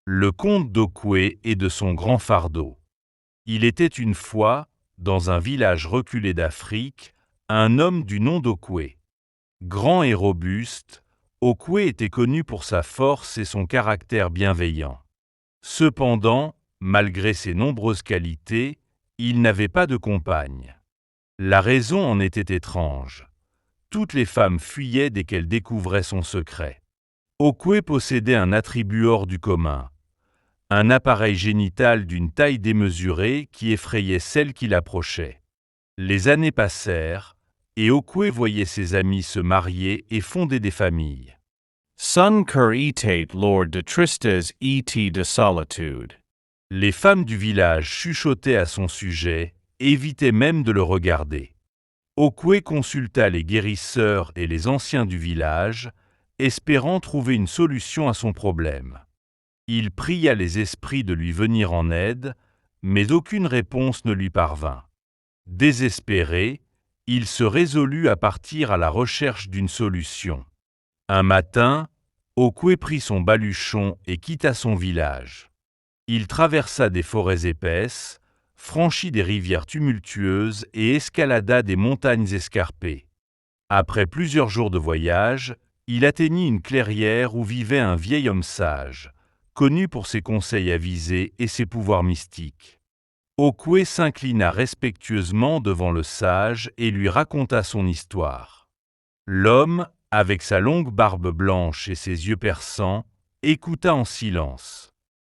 Le conte d'Okwe et de son grand fardeau. Il était une fois, dans un village reculé d'Afrique, un homme du nom d'Okwe. Grand et robuste, Okwe était connu pour sa force et son caractère bienveillant. Cependant, malgré ses nombreuses qualités, il n'avait pas de compagne. La raison en était étrange. Toutes les femmes fuyaient dès qu'elles découvraient son secret. Okwe possédait un attribut hors du commun. Un appareil génital d'une taille démesurée qui effrayait celles qui l'approchaient. Les années passèrent, et Okwe voyait ses amis se marier et fonder des familles. Sun cur etate lord de tristes et de solitude. Les femmes du village chuchotaient à son sujet, évitaient même de le regarder. Okwe consulta les guérisseurs et les anciens du village, espérant trouver une solution à son problème. Il pria les esprits de lui venir en aide, mais aucune réponse ne lui parvint. Désespéré, il se résolut à partir à la recherche d'une solution. Un matin, Okwe prit son baluchon et quitta son village. Il traversa des forêts épaisses, franchit des rivières tumultueuses et escalada des montagnes escarpées. Après plusieurs jours de voyage, il atteignit une clairière où vivait un vieil homme sage, connu pour ses conseils avisés et ses pouvoirs mystiques. Okwe s'inclina respectueusement devant le sage et lui raconta son histoire. L'homme, avec sa longue barbe blanche et ses yeux perçants, écouta en silence.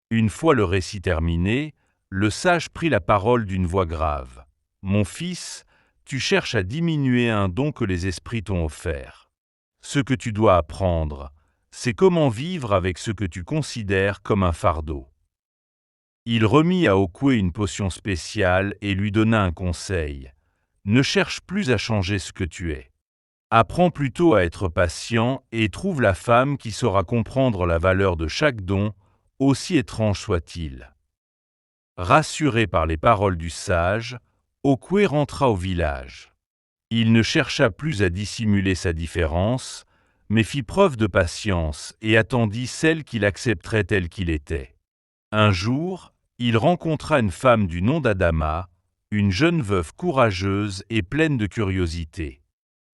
Une fois le récit terminé, le sage prit la parole d'une voix grave. « Mon fils, tu cherches à diminuer un don que les esprits t'ont offert. Ce que tu dois apprendre, c'est comment vivre avec ce que tu considères comme un fardeau. » Il remit à Okwe une potion spéciale et lui donna un conseil. Ne cherche plus à changer ce que tu es. Apprends plutôt à être patient et trouve la femme qui saura comprendre la valeur de chaque don, aussi étrange soit-il. Rassuré par les paroles du sage, Okwe rentra au village. Il ne chercha plus à dissimuler sa différence, mais fit preuve de patience et attendit celle qu'il accepterait tel qu'il était. Un jour, il rencontra une femme du nom d'Adama, une jeune veuve courageuse et pleine de curiosité.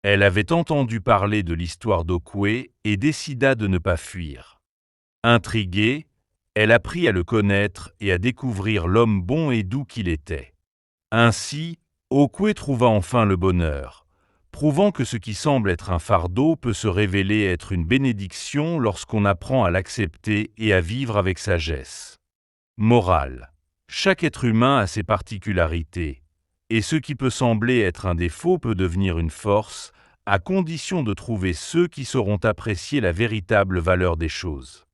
Elle avait entendu parler de l'histoire d'Okwe et décida de ne pas fuir. Intriguée, elle apprit à le connaître et à découvrir l'homme bon et doux qu'il était. Ainsi, Okwe trouva enfin le bonheur, prouvant que ce qui semble être un fardeau peut se révéler être une bénédiction lorsqu'on apprend à l'accepter et à vivre avec sagesse. Morale. Chaque être humain a ses particularités, et ce qui peut sembler être un défaut peut devenir une force, à condition de trouver ceux qui sauront apprécier la véritable valeur des choses.